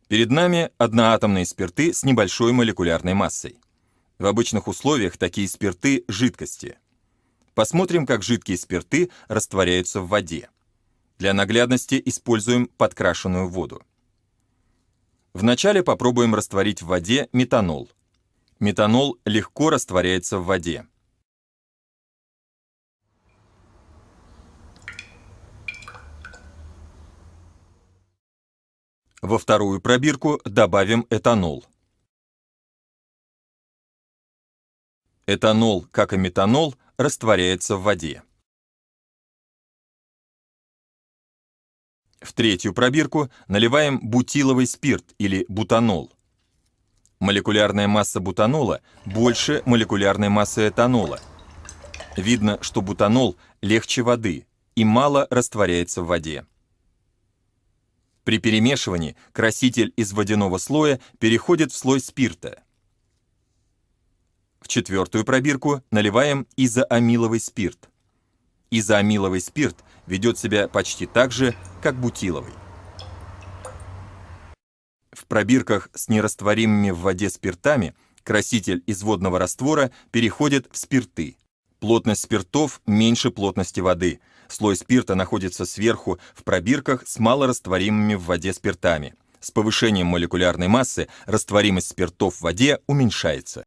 Перед нами одноатомные спирты с небольшой молекулярной массой. В обычных условиях такие спирты – жидкости. Посмотрим, как жидкие спирты растворяются в воде. Для наглядности используем подкрашенную воду. Вначале попробуем растворить в воде метанол. Метанол легко растворяется в воде. Во вторую пробирку добавим этанол. Этанол, как и метанол, растворяется в воде. В третью пробирку наливаем бутиловый спирт или бутанол. Молекулярная масса бутанола больше молекулярной массы этанола. Видно, что бутанол легче воды и мало растворяется в воде. При перемешивании краситель из водяного слоя переходит в слой спирта. В четвертую пробирку наливаем изоамиловый спирт. Изоамиловый спирт ведет себя почти так же, как бутиловый. В пробирках с нерастворимыми в воде спиртами краситель из водного раствора переходит в спирты. Плотность спиртов меньше плотности воды. Слой спирта находится сверху в пробирках с малорастворимыми в воде спиртами. С повышением молекулярной массы растворимость спиртов в воде уменьшается.